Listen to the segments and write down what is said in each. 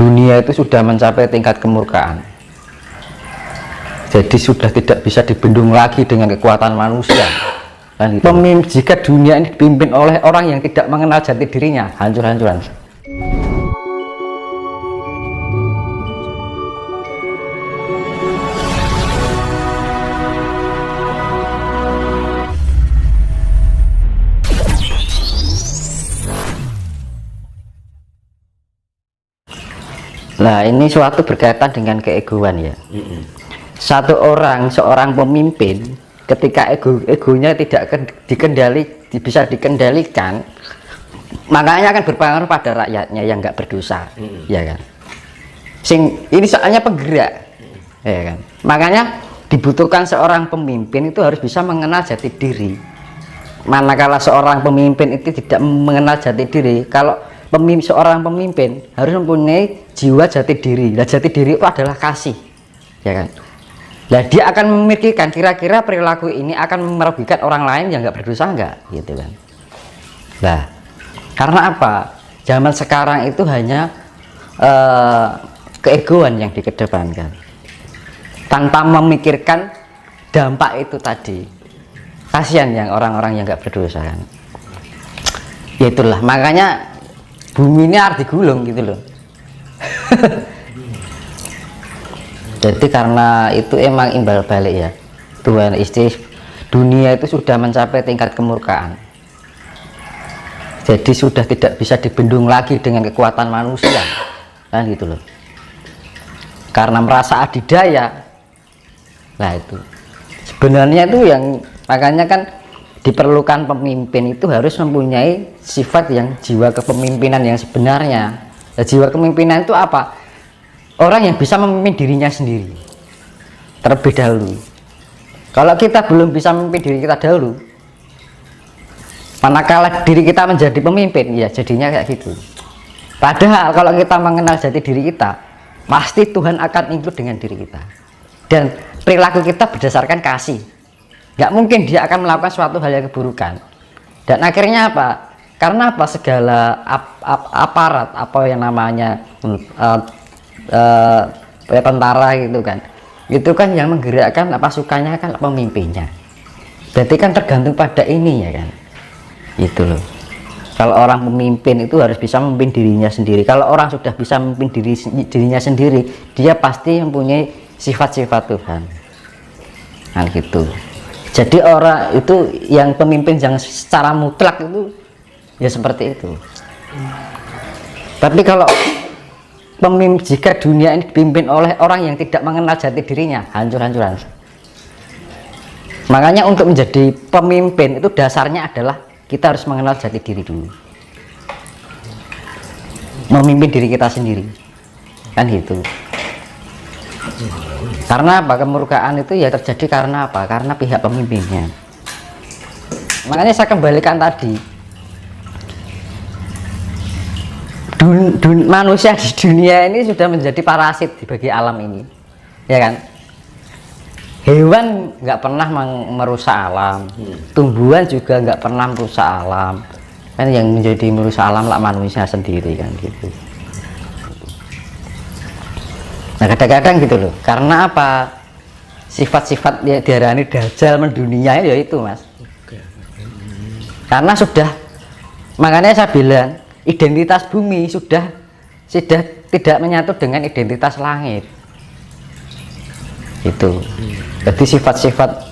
dunia itu sudah mencapai tingkat kemurkaan. Jadi sudah tidak bisa dibendung lagi dengan kekuatan manusia. Kan gitu. Jika dunia ini dipimpin oleh orang yang tidak mengenal jati dirinya, hancur-hancuran. Nah, ini suatu berkaitan dengan keegoan ya. Seorang pemimpin, ketika egonya tidak bisa dikendalikan, makanya akan berpengaruh pada rakyatnya yang nggak berdosa, ya kan. Ini soalnya penggerak, ya kan. Makanya dibutuhkan seorang pemimpin itu harus bisa mengenal jati diri. Manakala seorang pemimpin itu tidak mengenal jati diri, kalau seorang pemimpin harus mempunyai jiwa jati diri. Nah, jati diri itu adalah kasih, ya kan. Nah, dia akan memikirkan kira-kira perilaku ini akan merugikan orang lain yang nggak berdosa nggak, gitu kan. Nah, karena apa? Zaman sekarang itu hanya keegoan yang dikedepankan tanpa memikirkan dampak itu tadi. Kasihan yang orang-orang yang nggak berdosa kan. Ya itulah makanya bumi ini harus digulung gitu loh. Jadi karena itu emang imbal balik ya, Tuhan dunia itu sudah mencapai tingkat kemurkaan. Jadi sudah tidak bisa dibendung lagi dengan kekuatan manusia, kan gitu loh. Karena merasa adidaya. Nah itu sebenarnya itu yang makanya kan diperlukan pemimpin itu harus mempunyai sifat yang jiwa kepemimpinan yang sebenarnya. Nah, jiwa kepemimpinan itu apa? Orang yang bisa memimpin dirinya sendiri terlebih dahulu. Kalau kita belum bisa memimpin diri kita dahulu, manakala diri kita menjadi pemimpin, ya jadinya kayak gitu. Padahal kalau kita mengenal jati diri kita, pasti Tuhan akan ikut dengan diri kita. Dan perilaku kita berdasarkan kasih. Nggak mungkin dia akan melakukan suatu hal yang keburukan. Dan akhirnya apa? Karena apa? Segala aparat, apa yang namanya tentara gitu kan, itu kan yang menggerakkan pasukannya kan pemimpinnya. Berarti kan tergantung pada ini ya kan, itu loh. Kalau orang pemimpin itu harus bisa memimpin dirinya sendiri. Kalau orang sudah bisa memimpin dirinya sendiri, dia pasti mempunyai sifat-sifat Tuhan. Nah gitu. Jadi orang itu yang pemimpin yang secara mutlak itu ya seperti itu. Tapi kalau jika dunia ini dipimpin oleh orang yang tidak mengenal jati dirinya, hancur-hancuran. Makanya untuk menjadi pemimpin itu dasarnya adalah kita harus mengenal jati diri dulu. Memimpin diri kita sendiri. Kan gitu. Karena apa? Kemurkaan itu ya terjadi karena apa? Karena pihak pemimpinnya. Makanya saya kembalikan tadi, manusia di dunia ini sudah menjadi parasit bagi alam ini, ya kan. Hewan nggak pernah merusak alam, tumbuhan juga nggak pernah merusak alam, kan yang menjadi merusak alam lah manusia sendiri kan gitu. Nah kadang-kadang gitu loh, karena apa? Sifat-sifat yang diarani dajjal mendunia ya itu mas. Karena sudah, makanya saya bilang identitas bumi sudah tidak menyatu dengan identitas langit. Itu. Jadi sifat-sifat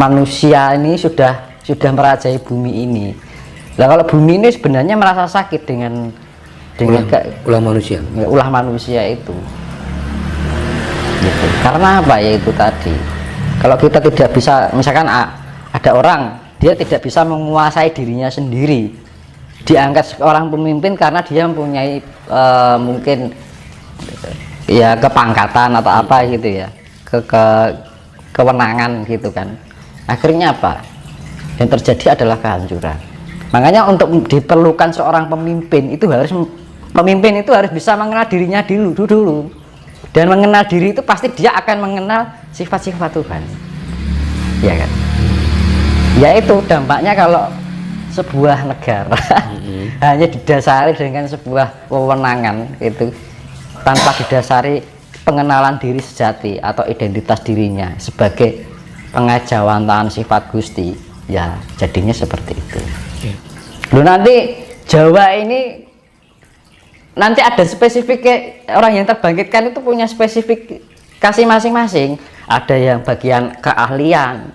manusia ini sudah merajai bumi ini. Nah kalau bumi ini sebenarnya merasa sakit dengan ulah manusia itu. Gitu. Karena apa ya itu tadi, kalau kita tidak bisa, misalkan ada orang dia tidak bisa menguasai dirinya sendiri, diangkat orang pemimpin karena dia mempunyai mungkin ya kepangkatan atau apa gitu ya, kewenangan gitu kan, akhirnya apa yang terjadi adalah kehancuran. Makanya untuk diperlukan seorang pemimpin itu harus bisa mengenal dirinya dulu. Dan mengenal diri itu pasti dia akan mengenal sifat-sifat Tuhan, ya kan. Ya itu dampaknya kalau sebuah negara hanya didasari dengan sebuah wewenangan itu tanpa didasari pengenalan diri sejati atau identitas dirinya sebagai pengajawantahan sifat Gusti, ya jadinya seperti itu. Lu nanti Jawa ini nanti ada spesifiknya, orang yang terbangkitkan itu punya spesifikasi masing-masing. Ada yang bagian keahlian,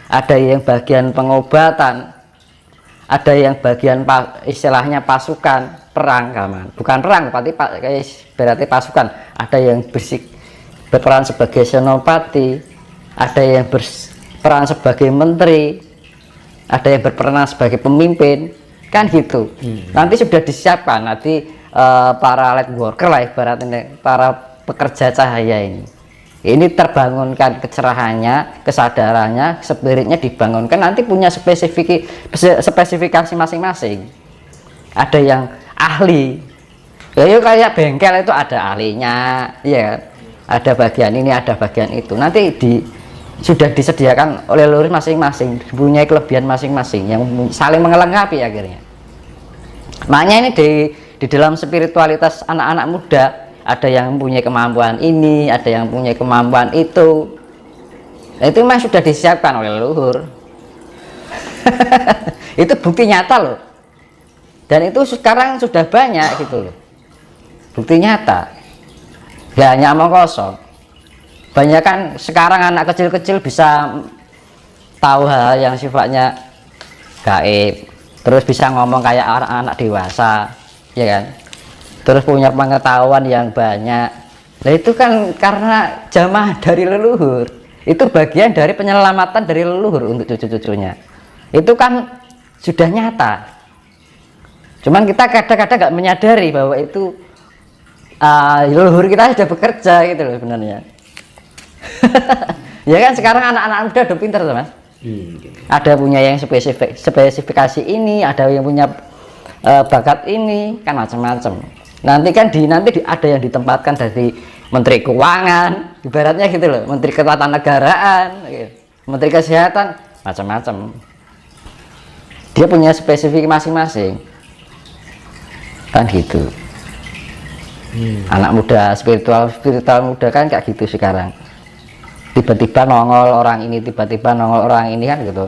ada yang bagian pengobatan, ada yang bagian istilahnya pasukan perang, kaman. Bukan perang, berarti pasukan. Ada yang berperan sebagai senopati, ada yang berperan sebagai menteri, ada yang berperan sebagai pemimpin, kan gitu. Nanti sudah disiapkan nanti para light worker lah ibaratnya, para pekerja cahaya ini terbangunkan kecerahannya, kesadarannya, spiritnya dibangunkan, nanti punya spesifikasi masing-masing. Ada yang ahli, ya kayak bengkel itu ada ahlinya, ya ada bagian ini, ada bagian itu, nanti sudah disediakan oleh leluhur masing-masing, punya kelebihan masing-masing yang saling melengkapi akhirnya. Makanya ini di dalam spiritualitas anak-anak muda, ada yang punya kemampuan ini, ada yang punya kemampuan itu. Nah, itu memang sudah disiapkan oleh leluhur. Itu bukti nyata loh. Dan itu sekarang sudah banyak gitu loh. Bukti nyata. Gak hanya omong kosong. Banyak kan sekarang anak kecil-kecil bisa tahu hal yang sifatnya gaib, terus bisa ngomong kayak anak-anak dewasa, ya kan? Terus punya pengetahuan yang banyak. Nah itu kan karena jamaah dari leluhur. Itu bagian dari penyelamatan dari leluhur untuk cucu-cucunya. Itu kan sudah nyata. Cuman kita kadang-kadang nggak menyadari bahwa itu leluhur kita sudah bekerja gitu loh sebenarnya. Ya kan sekarang anak-anak muda udah pintar tuh mas. Ada punya yang spesifikasi ini, ada yang punya bakat ini, kan macam-macam. Nanti kan ada yang ditempatkan dari Menteri Keuangan, ibaratnya gitu loh, Menteri Ketatanegaraan, gitu. Menteri Kesehatan, macam-macam. Dia punya spesifik masing-masing, kan gitu. Anak muda spiritual muda kan kayak gitu sekarang. Tiba-tiba nongol orang ini, tiba-tiba nongol orang ini kan gitu.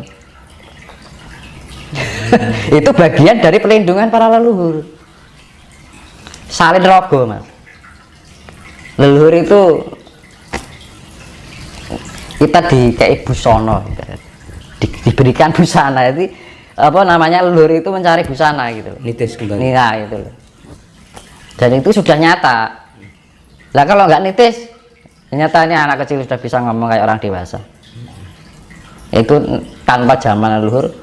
Itu bagian dari pelindungan para leluhur. Salin rogo mas. Leluhur itu kita kayak busana, diberikan busana. Jadi apa namanya, leluhur itu mencari busana gitu. Nitis kembali. Nah itu loh. Dan itu sudah nyata. Lah kalau nggak nitis, nyatanya anak kecil sudah bisa ngomong kayak orang dewasa. Itu tanpa zaman leluhur.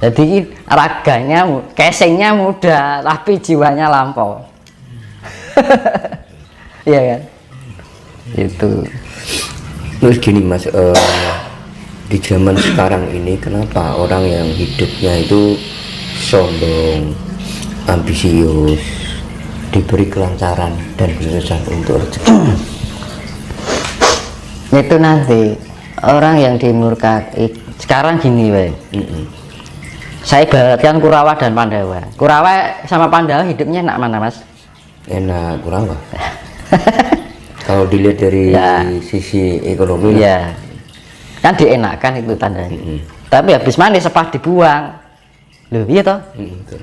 Jadi raganya, casingnya muda, tapi jiwanya lampau. Iya kan? Itu. Terus gini mas, di zaman sekarang ini kenapa orang yang hidupnya itu sombong, ambisius, diberi kelancaran dan kesuksesan untuk rezeki? Itu nanti orang yang dimurkai sekarang gini weh. Saya ibaratkan Kurawa dan Pandawa. Kurawa sama Pandawa hidupnya enak mana mas? Enak Kurawa. Kalau dilihat dari sisi ekonomi ya kan dienakkan itu tandanya. Tapi habis manis sepah dibuang loh, iya toh.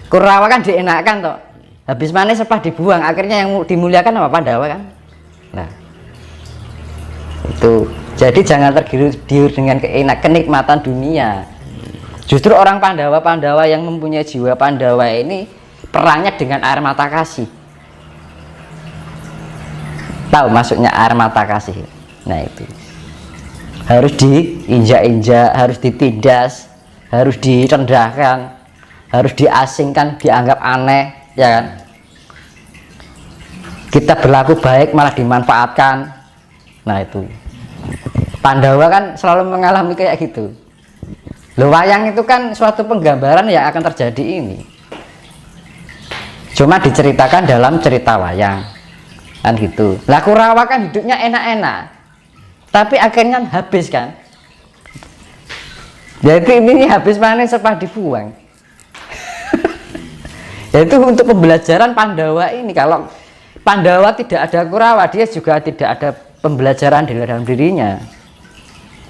Kurawa kan dienakkan toh, habis manis sepah dibuang, akhirnya yang dimuliakan apa Pandawa kan. Nah itu jadi jangan tergiur dengan kenikmatan dunia. Justru orang Pandawa yang mempunyai jiwa Pandawa ini perangnya dengan air mata kasih. Tahu maksudnya air mata kasih? Nah itu harus diinjak-injak, harus ditindas, harus direndahkan, harus diasingkan, dianggap aneh, ya kan? Kita berlaku baik malah dimanfaatkan. Nah itu Pandawa kan selalu mengalami kayak gitu. Loh, wayang itu kan suatu penggambaran yang akan terjadi ini. Cuma diceritakan dalam cerita wayang. Kan gitu. Lah Kurawa kan hidupnya enak-enak. Tapi akhirnya habis kan. Jadi ini habis panen sepah dibuang. Yaitu untuk pembelajaran Pandawa ini, kalau Pandawa tidak ada Kurawa, dia juga tidak ada pembelajaran di dalam dirinya.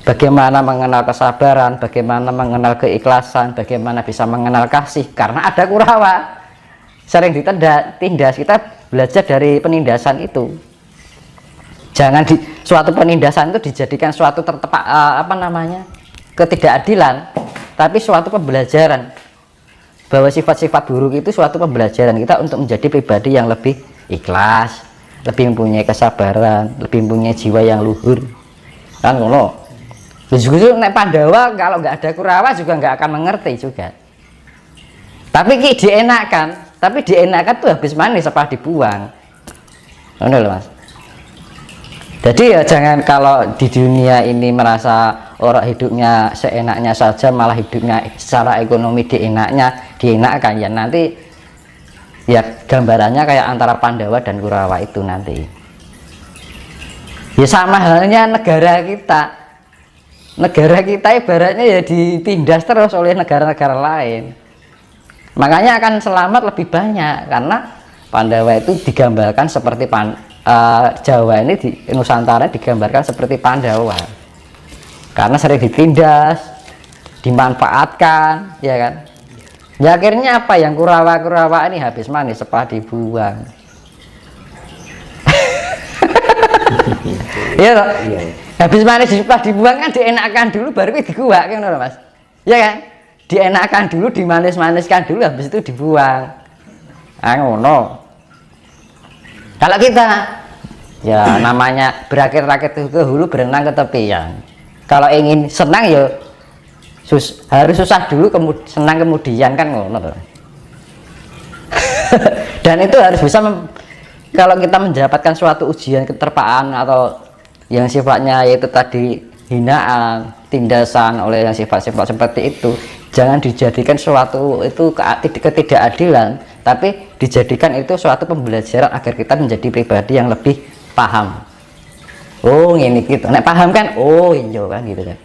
Bagaimana mengenal kesabaran, bagaimana mengenal keikhlasan, bagaimana bisa mengenal kasih, karena ada Kurawa. Sering ditindas, kita belajar dari penindasan itu. Jangan suatu penindasan itu dijadikan suatu ketidakadilan, tapi suatu pembelajaran. Bahwa sifat-sifat buruk itu suatu pembelajaran kita untuk menjadi pribadi yang lebih ikhlas, lebih mempunyai kesabaran, lebih mempunyai jiwa yang luhur. Kan ngono. Justru nek Pandawa kalau nggak ada Kurawa juga nggak akan mengerti juga. Tapi dienakkan tuh habis manis apa dibuang. Ngono lho Mas. Jadi ya jangan kalau di dunia ini merasa orang hidupnya seenaknya saja, malah hidupnya secara ekonomi dienakkan, ya nanti ya gambarannya kayak antara Pandawa dan Kurawa itu nanti. Ya sama halnya negara kita ibaratnya ya ditindas terus oleh negara-negara lain. Makanya akan selamat lebih banyak karena Pandawa itu digambarkan seperti Jawa ini di Nusantara digambarkan seperti Pandawa karena sering ditindas, dimanfaatkan, ya kan. Ya akhirnya apa yang Kurawa ini habis manis sepah dibuang. Iya toh? Habis manis sepah dibuang kan dienakkan dulu baru diguak kan Mas. Ya kan? Dienakkan dulu, dimanis-maniskan dulu, habis itu dibuang. Ah ngono. Kalau kita ya namanya berakit-rakit ke hulu, berenang ke tepian. Kalau ingin senang ya harus susah dulu, senang kemudian kan ngono. Dan itu harus bisa kalau kita mendapatkan suatu ujian keterpaan atau yang sifatnya yaitu tadi hinaan, tindasan oleh yang sifat-sifat seperti itu, jangan dijadikan suatu itu ketidakadilan, tapi dijadikan itu suatu pembelajaran agar kita menjadi pribadi yang lebih paham. Oh ini gitu, nek paham kan, oh iya kan gitu kan.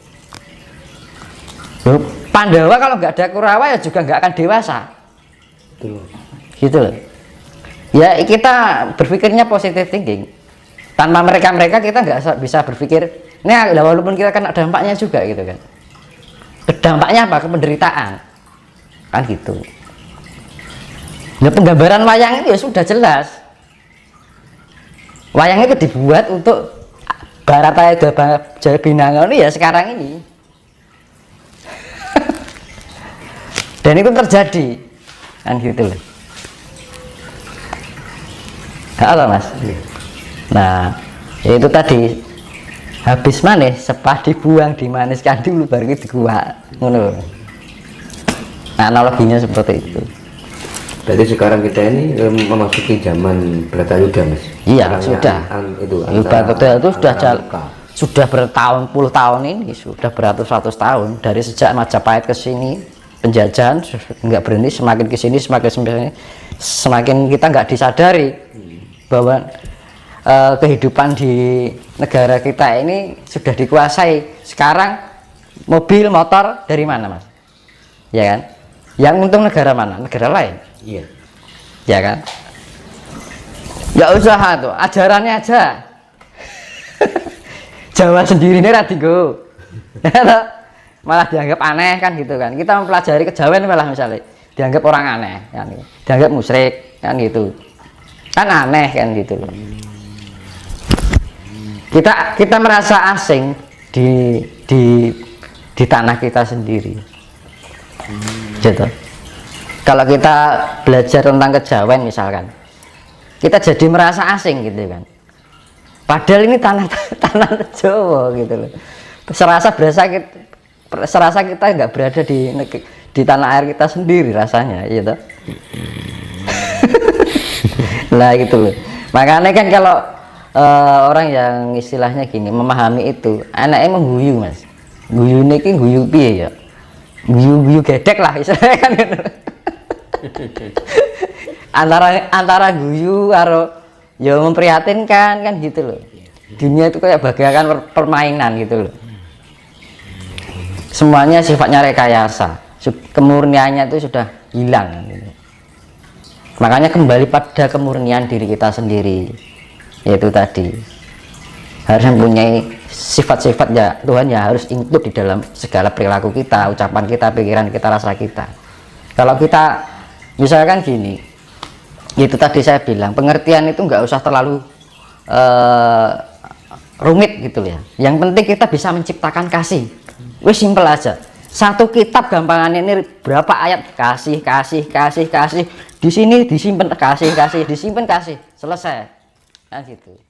Pandawa kalau nggak ada Kurawa ya juga nggak akan dewasa. Betul. Gitu loh. Ya kita berpikirnya positive thinking. Tanpa mereka kita nggak bisa berpikir. Nah walaupun kita kan ada dampaknya juga gitu kan. Dampaknya apa? Penderitaan. Kan gitu. Nah penggambaran wayang itu ya sudah jelas. Wayang itu dibuat untuk Barataya Jaya Binangun ya sekarang ini. Dan itu terjadi kan gitu loh. Halo Mas. Nah itu tadi habis manis sepah dibuang, dimaniskan dulu baru diguak ngono. Nah analoginya seperti itu. Berarti sekarang kita ini memasuki zaman Bharatayuda Mas. Iya sudah. Bharatayuda itu sudah bertahun-puluh tahun ini, sudah beratus-ratus tahun dari sejak Majapahit ke sini penjajahan nggak berhenti, semakin ke sini semakin kita nggak disadari bahwa kehidupan di negara kita ini sudah dikuasai. Sekarang mobil motor dari mana Mas? Ya kan? Yang untung negara mana? Negara lain. Iya. Ya kan? Ya usaha tuh, ajarannya aja. Jawa sendiri ini radigo. Malah dianggap aneh kan gitu kan. Kita mempelajari kejawen malah misalnya dianggap orang aneh kan. Dianggap musyrik kan gitu. Kan aneh kan gitu. Kita merasa asing di tanah kita sendiri. Gitu. Kalau kita belajar tentang kejawen misalkan, kita jadi merasa asing gitu kan. Padahal ini tanah Jawa gitu loh. Serasa kita nggak berada di tanah air kita sendiri rasanya, gitu. Lah gitu loh. Makanya kan kalau orang yang istilahnya gini memahami itu, anaknya mengguyu Mas. Guyu niki guyu piye ya? Guyu gedek lah istilahnya kan. antara guyu karo ya memprihatinkan kan gitu loh. Dunia itu kayak bagaikan permainan gitu loh. Semuanya sifatnya rekayasa, kemurniannya itu sudah hilang gitu. Makanya kembali pada kemurnian diri kita sendiri, yaitu tadi harus mempunyai sifat-sifat ya Tuhan ya, harus include di dalam segala perilaku kita, ucapan kita, pikiran kita, rasa kita. Kalau kita misalkan gini, itu tadi saya bilang pengertian itu nggak usah terlalu rumit gitu ya. Yang penting kita bisa menciptakan kasih. Wes simpel aja. Satu kitab gampangannya ini berapa ayat, kasih, di sini disimpan kasih, disimpan kasih, selesai. Nah gitu.